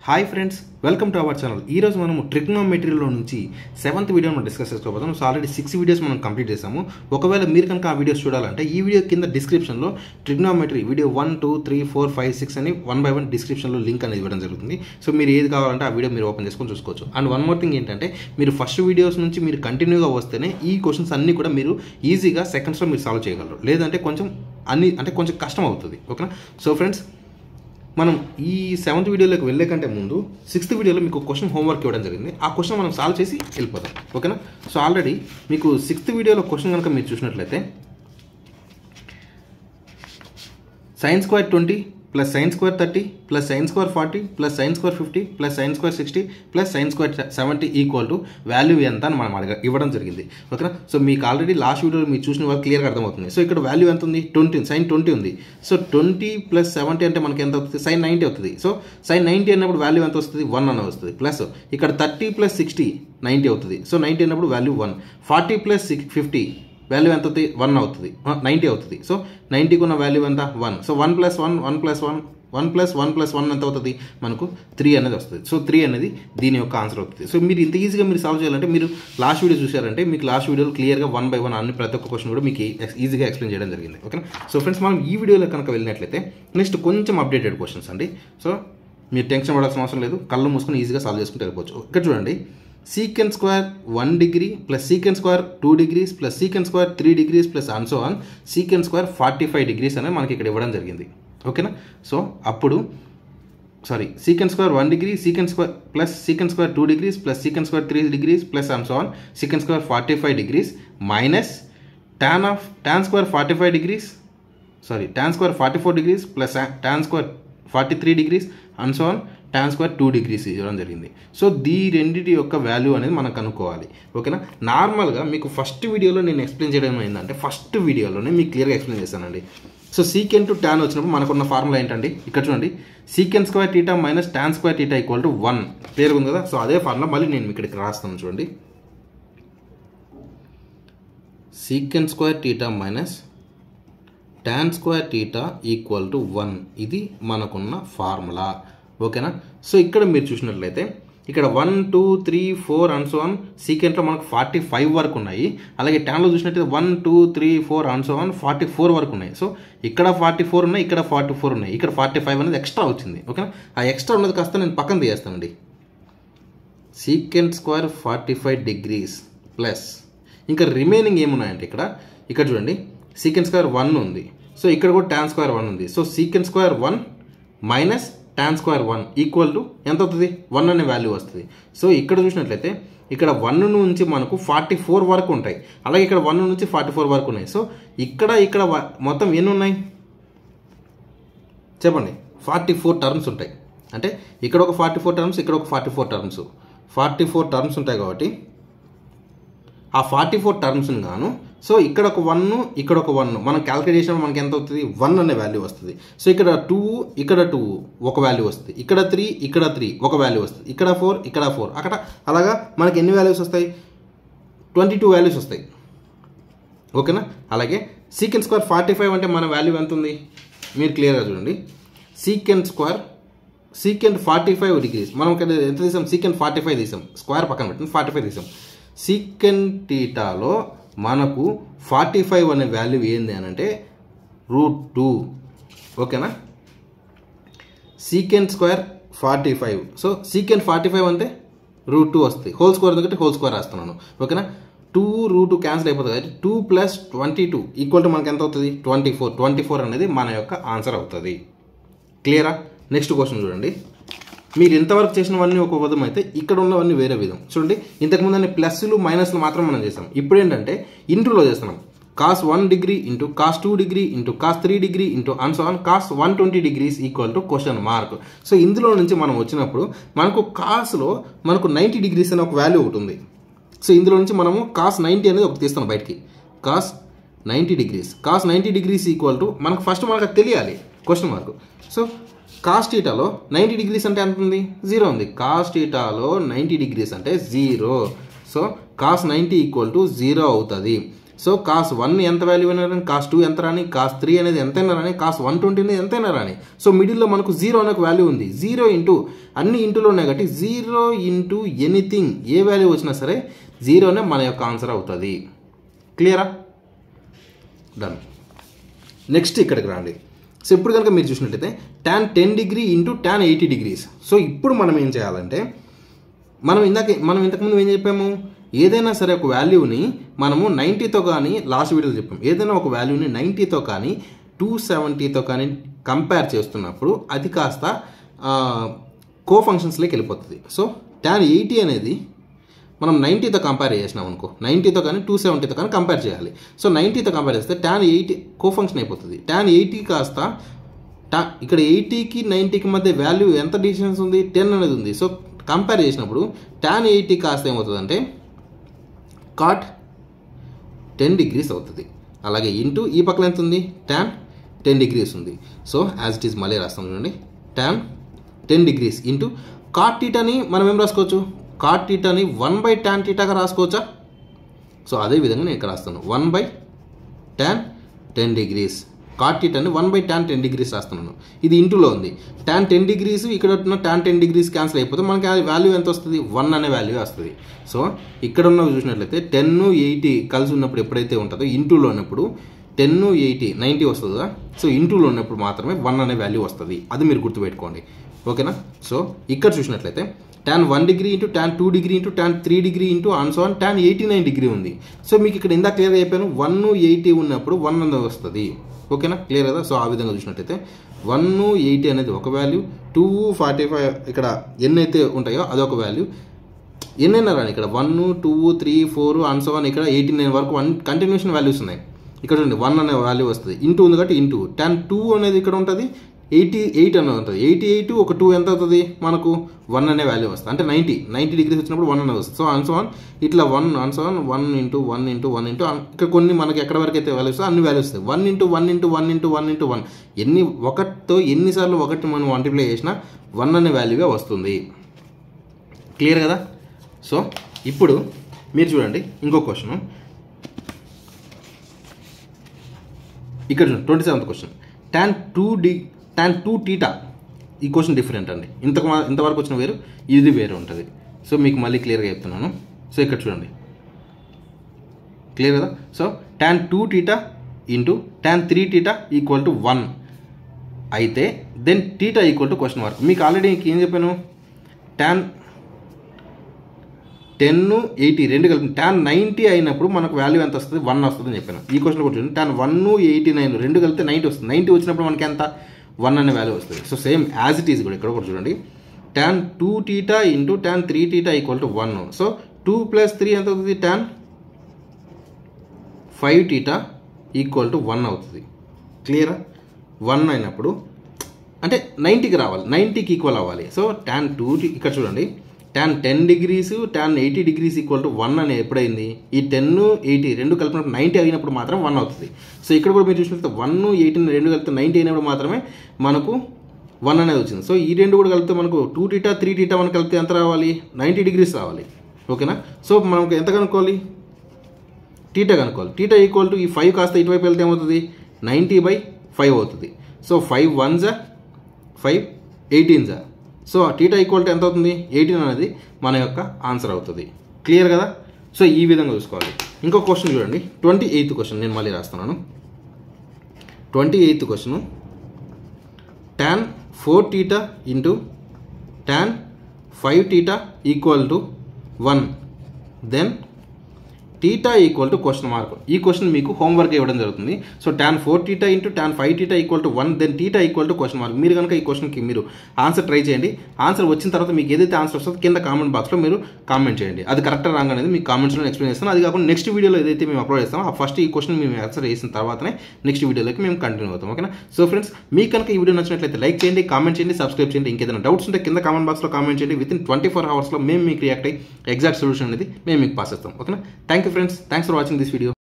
Hi friends, welcome to our channel. ఈరోజు మనము ట్రిగ్నోమెట్రీలో నుంచి 7th వీడియో మనం డిస్కస్ చేసుకోబోతాం. సో ఆల్రెడీ 6 వీడియోస్ మనం కంప్లీట్ చేసాము. ఒకవేళ మీరు కనుక ఆ వీడియోస్ చూడాలంటే ఈ వీడియో కింద డిస్క్రిప్షన్లో ట్రిగ్నోమెట్రీ వీడియో 1, 2, 3, 4, 5, 6 అని 1 by 1 డిస్క్రిప్షన్లో లింక్ అనేది ఇవ్వడం జరుగుతుంది. సో మీరు ఏది కావాలంటే ఆ వీడియో మీరు ఓపెన్ చేసుకొని చూసుకోవచ్చు. అండ్ వన్ మోర్ థింగ్ ఏంటంటే, మీరు ఫస్ట్ వీడియోస్ నుంచి మీరు కంటిన్యూగా వస్తేనే ఈ క్వశ్చన్స్ అన్నీ కూడా మీరు ఈజీగా సెకండ్స్లో మీరు సాల్వ్ చేయగలరు. లేదంటే కొంచెం కష్టం అవుతుంది. ఓకేనా? సో ఫ్రెండ్స్, మనం ఈ 7th వీడియోలోకి వెళ్ళే కంటే ముందు 6th వీడియోలో మీకు క్వశ్చన్ హోంవర్క్ ఇవ్వడం జరిగింది. ఆ క్వశ్చన్ మనం సాల్వ్ చేసి వెళ్ళిపోతాం. ఓకేనా? సో ఆల్రెడీ మీకు 6th వీడియోలో క్వశ్చన్ కనుక మీరు చూసినట్లయితే sin square 20 plus sin square 30 plus sin square 40 plus sin square 50 plus sin square 60 plus sin square 70 equal to value ఎంత అని మనం ఇవ్వడం జరిగింది. ఓకేనా? సో మీకు ఆల్రెడీ లాస్ట్ వీడియోలో మీరు చూసిన వాళ్ళు క్లియర్గా అర్థమవుతుంది. సో ఇక్కడ వాల్యూ ఎంత ఉంది? 20, sin 20 ఉంది. సో 20 + 70 అంటే మనకి ఎంత అవుతుంది? sin 90 అవుతుంది. సో sin 90 అన్నప్పుడు వాల్యూ ఎంత వస్తుంది? 1 అని వస్తుంది. ప్లస్ ఇక్కడ 30 + 60 90 అవుతుంది. సో 90 అన్నప్పుడు వాల్యూ 1. 40 + 50 వాల్యూ ఎంత అవుతుంది? 1 అవుతుంది. 90 అవుతుంది. సో 90కి ఉన్న వాల్యూ ఎంత? 1. సో 1 + 1 1 + 1 1 + 1 + 1 ఎంత అవుతుంది? మనకు 3 అనేది వస్తుంది. సో 3 అనేది దీని యొక్క ఆన్సర్ అవుతుంది. సో మీరు ఇంత ఈజీగా మీరు సాల్వ్ చేయాలంటే మీరు లాస్ట్ వీడియో చూసారంటే మీకు లాస్ట్ వీడియోలో క్లియర్గా 1 by 1 అన్ని ప్రతి ఒక్క క్వశ్చన్ కూడా మీకు ఈజీగా ఎక్స్ప్లెయిన్ చేయడం జరిగింది. ఓకేనా? సో ఫ్రెండ్స్, మనం ఈ వీడియోలో కనుక వెళ్ళినట్లయితే నెక్స్ట్ కొంచెం అప్డేటెడ్ క్వశ్చన్స్ అండి. సో మీరు టెన్షన్ పడాల్సిన అవసరం లేదు. కళ్ళు మూసుకొని ఈజీగా సాల్వ్ చేసుకుంటూ వెళ్ళిపోవచ్చు. ఇక్కడ చూడండి, secant square 1 degree plus secant square 2 degrees plus secant square 3 degrees plus and so on secant square 45 degrees అనేది మనకి ఇక్కడ ఇవ్వడం జరిగింది. ఓకేనా? సో అప్పుడు secant square 1 degree secant square plus secant square 2 degrees plus secant square 3 degrees plus and so on secant square 45 degrees minus tan square 45 degrees tan square 44 degrees plus tan square 43 degrees and so on tan square 2 degrees ఇవ్వడం జరిగింది. So ఈ రెండింటి యొక్క value అనేది మనం కనుక్కోవాలి. ఓకేనా? నార్మల్గా మీకు ఫస్ట్ వీడియోలో నేను ఎక్స్ప్లెయిన్ చేయడం ఏంటంటే, ఫస్ట్ వీడియోలోనే మీకు క్లియర్గా ఎక్స్ప్లెయిన్ చేశానండి. సో సీకెంట్ టు tan వచ్చినప్పుడు మనకున్న ఫార్ములా ఏంటండి? ఇక్కడ చూడండి, secant square θ minus tan square θ equal to 1 క్లియర్గా ఉంది కదా? సో అదే ఫార్ములా మళ్ళీ నేను ఇక్కడికి రాస్తాను. చూడండి, secant square θ minus tan square θ equal to 1 ఇది మనకున్న ఫార్ములా. ఓకేనా? సో ఇక్కడ మీరు చూసినట్లయితే ఇక్కడ 1, 2, 3, 4 అండ్ సో ఆన్ సీకెంట్లో మనకు 45 వరకు ఉన్నాయి. అలాగే ట్యాన్లో చూసినట్లయితే 1, 2, 3, 4 అండ్ సో ఆన్ 44 వరకు ఉన్నాయి. సో ఇక్కడ 44 ఉన్నాయి, ఇక్కడ 44 ఉన్నాయి, ఇక్కడ 45 అనేది ఎక్స్ట్రా వచ్చింది. ఓకేనా? ఆ ఎక్స్ట్రా ఉన్నది కాస్త నేను పక్కన తీయేస్తానండి. secant square 45 degrees ప్లస్ ఇంకా రిమైనింగ్ ఏమున్నాయంటే ఇక్కడ చూడండి, secant square 1 ఉంది. సో ఇక్కడ కూడా tan square 1 ఉంది. So secant square 1 minus tan square 1 equal to ఎంత అవుతుంది? 1 అనే వాల్యూ వస్తుంది. సో ఇక్కడ చూసినట్లయితే ఇక్కడ 1 నుంచి మనకు 44 వరకు ఉంటాయి. అలాగే ఇక్కడ 1 నుంచి 44 వరకు ఉన్నాయి. సో ఇక్కడ మొత్తం ఎన్ని ఉన్నాయి చెప్పండి? 44 టర్మ్స్ ఉంటాయి. అంటే ఇక్కడ ఒక 44 టర్మ్స్, ఇక్కడ ఒక 44 టర్మ్స్, 44 టర్మ్స్ ఉంటాయి. కాబట్టి ఆ 44 టర్మ్స్ని గాను సో ఇక్కడ ఒక 1, ఇక్కడ ఒక 1 మనం క్యాలిక్యులేట్ చేసినప్పుడు మనకి ఎంత అవుతుంది? 1 అనే వాల్యూ వస్తుంది. సో ఇక్కడ 2, ఇక్కడ 2 ఒక వాల్యూ వస్తుంది, ఇక్కడ 3, ఇక్కడ 3 ఒక వాల్యూ వస్తుంది, ఇక్కడ 4, ఇక్కడ 4 అక్కడ అలాగా మనకి ఎన్ని వాల్యూస్ వస్తాయి? 22 వాల్యూస్ వస్తాయి. ఓకేనా? అలాగే secant square 45 అంటే మన వాల్యూ ఎంత ఉంది? మీరు క్లియర్గా చూడండి, secant 45 degrees మనం ఎంత తీసాం? secant 45 తీసాం. స్క్వేర్ పక్కన పెట్టండి, 45 తీసాం. secant θలో మనకు 45 అనే వాల్యూ ఏంది అని అంటే √2. ఓకేనా? secant square 45. సో secant 45 అంటే √2 వస్తుంది. హోల్ స్క్వేర్ ఎందుకంటే హోల్ స్క్వేర్ రాస్తున్నాను. ఓకేనా? 2 √2 క్యాన్సిల్ అయిపోతుంది. 2 + 22 ఈక్వల్ టు మనకి ఎంత అవుతుంది? 24. 24 అనేది మన యొక్క ఆన్సర్ అవుతుంది. క్లియరా? నెక్స్ట్ క్వశ్చన్ చూడండి, మీరు ఇంతవరకు చేసినవన్నీ ఒక విధం అయితే ఇక్కడ ఉన్నవన్నీ వేరే విధం. చూడండి, ఇంతకుముందు అన్ని ప్లస్లు మైనస్లు మాత్రం మనం చేస్తాం. ఇప్పుడు ఏంటంటే ఇంటూలో చేస్తున్నాం. cos 1 degree into cos 2 degree into cos 3 degree into and so on cos 120 degrees equal to question mark. So ఇందులో నుంచి మనం వచ్చినప్పుడు మనకు కాస్లో మనకు 90 degrees అనే ఒక వాల్యూ ఒకటి ఉంది. సో ఇందులో నుంచి మనము cos 90 అనేది ఒకటి తీస్తాం బయటికి. cos 90 degrees, cos 90 degrees equal to మనకు తెలియాలి question mark. So cos θలో 90 degrees అంటే ఎంత ఉంది? 0 ఉంది. cos θలో 90 degrees అంటే 0. సో cos 90 ఈక్వల్ టు 0 అవుతుంది. సో కాస్ 1 ఎంత వాల్యూ అయినా రాని, కాస్ 2 ఎంత రాని, కాస్ 3 అనేది ఎంతైనా రాని, కాస్ 120 అనేది ఎంతైనా రాని. సో మిడిల్లో మనకు 0 అనే ఒక వాల్యూ ఉంది. 0 ఇంటూ అన్ని ఇంటూలో ఉన్నాయి కాబట్టి 0 ఇంటూ ఎనీథింగ్ ఏ వాల్యూ వచ్చినా సరే 0నే మన యొక్క ఆన్సర్ అవుతుంది. క్లియరా? డన్. నెక్స్ట్ ఇక్కడికి రండి. సో ఇప్పుడు కనుక మీరు చూసినట్లయితే tan 10 degree into tan 80 degrees. So ఇప్పుడు మనం ఏం చేయాలంటే మనం ఇంతకుముందు ఏం చెప్పాము, ఏదైనా సరే ఒక వాల్యూని మనము 90తో కానీ, లాస్ట్ వీడియోలో చెప్పాము, ఏదైనా ఒక వాల్యూని 90తో కానీ 270తో కానీ కంపేర్ చేస్తున్నప్పుడు అది కాస్త కో ఫంక్షన్స్లోకి వెళ్ళిపోతుంది. సో tan 80 అనేది మనం 90తో కంపేర్ చేసినాం అనుకో, 90తో కానీ 270తో కానీ కంపేర్ చేయాలి. సో 90తో కంపేర్ చేస్తే tan 80 కో ఫంక్షన్ అయిపోతుంది. tan 80 కాస్త ఇక్కడ 80కి 90కి మధ్య వాల్యూ ఎంత డిస్టెన్స్ ఉంది, 10 అనేది ఉంది. సో కంపేర్ చేసినప్పుడు tan 80 కాస్త ఏమవుతుందంటే cot 10 డిగ్రీస్ అవుతుంది. అలాగే ఇంటూ ఈ పక్కన ఎంత ఉంది, tan 10 డిగ్రీస్ ఉంది. సో యాజ్ ఇట్ ఈస్ మళ్ళీ రాస్తాం చూడండి, tan 10 డిగ్రీస్ ఇంటూ cot θని మనం ఏం రాసుకోవచ్చు, cot θని 1/tan θగా రాసుకోవచ్చా? సో అదే విధంగా నేను ఇక్కడ రాస్తాను 1/tan 10 degrees. cot θని 1/tan 10 degrees రాస్తున్నాను. ఇది ఇంటూలో ఉంది. tan 10 డిగ్రీస్ ఇక్కడ ఉన్న tan 10 డిగ్రీస్ క్యాన్సిల్ అయిపోతే మనకి ఆ వాల్యూ ఎంత వస్తుంది, 1 అనే వాల్యూ వస్తుంది. సో ఇక్కడ ఉన్నవి చూసినట్లయితే 10, 80 కలిసి ఉన్నప్పుడు ఎప్పుడైతే ఉంటుందో ఇంటూలో ఉన్నప్పుడు 10, 80, 90 వస్తుంది కదా. సో ఇంటూలో ఉన్నప్పుడు మాత్రమే 1 అనే వాల్యూ వస్తుంది. అది మీరు గుర్తుపెట్టుకోండి. ఓకేనా? సో ఇక్కడ చూసినట్లయితే tan 1 degree into tan 2 degree into tan 3 degree into and so on tan 89 degree ఉంది. సో మీకు ఇక్కడ ఇందాక క్లియర్ అయిపోయాను, 1, 80 ఉన్నప్పుడు 1 అనేది వస్తుంది. ఓకేనా? క్లియర్ కదా? సో ఆ విధంగా చూసినట్టయితే 1, 80 అనేది ఒక వాల్యూ, 2, 45 ఇక్కడ ఎన్నైతే ఉంటాయో అదొక వాల్యూ. ఎన్నైనా రాని ఇక్కడ 1, 2, 3, 4 ఆన్సోన్ ఇక్కడ 89 వరకు కంటిన్యూషన్ వాల్యూస్ ఉన్నాయి. ఇక్కడ చూడండి 1 అనే వాల్యూ వస్తుంది. ఇంటూ ఉంది కాబట్టి ఇంటూ tan 2 అనేది ఇక్కడ ఉంటుంది, 88 అనేది ఉంటుంది. 88 ఒక 2 ఎంత అవుతుంది మనకు, 1 అనే వాల్యూ వస్తుంది. అంటే 90 డిగ్రీస్ వచ్చినప్పుడు 1 అనేది వస్తుంది. సో ఆన్సోన్ ఇట్లా 1 ఇంటూ 1 ఇంటూ 1 ఇంటూ ఇక్కడ కొన్ని మనకి ఎక్కడ వరకు అయితే వాల్యూస్ అన్ని వాల్యూస్ వస్తాయి. 1 ఇంటూ 1 ఇంటూ 1 ఇంటూ 1 ఇంటూ 1 ఎన్ని ఒకటితో ఎన్నిసార్లు ఒకటి మనం మల్టిప్లై చేసినా 1 అనే వాల్యూగా వస్తుంది. క్లియర్ కదా? సో ఇప్పుడు మీరు చూడండి ఇంకో క్వశ్చన్ ఇక్కడ చూడండి, 27th క్వశ్చన్. tan 2θ ఈ క్వశ్చన్ డిఫరెంట్ అండి. ఇంతవరకు వచ్చిన వేరు, ఇది వేరు ఉంటుంది. సో మీకు మళ్ళీ క్లియర్గా చెప్తున్నాను. సో ఇక్కడ చూడండి, క్లియర్ కదా? So tan 2θ into tan 3θ equal to 1 అయితే then θ equal to question mark. మీకు ఆల్రెడీ ఏం చెప్పాను, tan 10, 80 రెండు కలిపి tan 90 అయినప్పుడు మనకు వాల్యూ ఎంత వస్తుంది, 1 వస్తుంది అని చెప్పాను. ఈ క్వశ్చన్ కూడా చూడండి, tan 1, 89 రెండు కలిపితే 90 వస్తుంది. 90 వచ్చినప్పుడు మనకి ఎంత, 1 అనే వాల్యూ వస్తుంది. So same as it is కూడా ఇక్కడ కూడా చూడండి, tan 2θ into tan 3θ equal to 1. So 2 + 3 ఎంత అవుతుంది, tan 5θ ఈక్వల్ టు 1 అవుతుంది. క్లియరా? 1 అయినప్పుడు అంటే 90కి రావాలి, 90కి ఈక్వల్ అవ్వాలి. సో tan 2 ఇక్కడ చూడండి, tan 10 degrees tan 80 degrees equal to 1 అని ఎప్పుడైంది, ఈ 10, 80 రెండు కలిపినప్పుడు 90 అయినప్పుడు మాత్రం 1 అవుతుంది. సో ఇక్కడ కూడా మీరు చూసినట్లయితే 1, 80 రెండు కలిపితే 90 అయినప్పుడు మాత్రమే మనకు 1 అనేది వచ్చింది. సో ఈ రెండు కూడా కలిపితే మనకు 2θ 3θ మనకు కలిపితే ఎంత రావాలి, 90 డిగ్రీస్ రావాలి. ఓకేనా? సో మనకు ఎంత కనుక్కోవాలి, θ కనుక్కోవాలి. θ ఈక్వల్ టు ఈ 5 కాస్త ఇటువైపు వెళ్తే ఏమవుతుంది, 90/5 అవుతుంది. So 5 1s 5 18s. So θ equal to ఎంత అవుతుంది, 18 అనేది మన యొక్క ఆన్సర్ అవుతుంది. క్లియర్ కదా? సో ఈ విధంగా చూసుకోవాలి. ఇంకో క్వశ్చన్ చూడండి, 28th క్వశ్చన్ నేను మళ్ళీ రాస్తున్నాను. 28th question, tan 4θ into tan 5θ equal to 1 then θ equal to question mark. ఈ క్వశ్చన్ మీకు హోంవర్క్ ఇవ్వడం జరుగుతుంది. So tan 4θ into tan 5θ equal to 1 then θ equal to question mark. మీరు కనుక ఈ క్వశ్చన్కి మీరు ఆన్సర్ ట్రై చేయండి. ఆన్సర్ వచ్చిన తర్వాత మీకు ఏదైతే ఆన్సర్ వస్తుందో కింద కామెంట్ బాక్స్లో మీరు కామెంట్ చేయండి. అది కరెక్టా రాంగ్ అనేది మీకు కామెంట్స్లో ఎక్స్ప్లెయిన్ చేస్తాను. అది కాకుండా నెక్స్ట్ వీడియోలో ఏదైతే మేము అప్లోడ్ చేస్తామో ఆ ఫస్ట్ ఈ క్వశ్చన్ మేము ఆన్సర్ చేసిన తర్వాతనే నెక్స్ట్ వీడియోలోకి మేము కంటిన్యూ అవుతాం. ఓకేనా? సో ఫ్రెండ్స్, మీకు కనుక ఈ వీడియో నచ్చినట్లయితే లైక్ చేయండి, కామెంట్ చేయండి, సబ్స్క్రైబ్ చేయండి. ఇంకేదైనా డౌట్స్ ఉంటే కింద కామెంట్ బాక్స్లో కామెంట్ చేయండి. వితిన్ 24 hours మేము మీకు రియాక్ట్ అయ్యి ఎగ్జాక్ట్ సొల్యూషన్ అనేది మేము మీకు పాస్ చేస్తాం. ఓకేనా? Thank you friends, thanks for watching this video.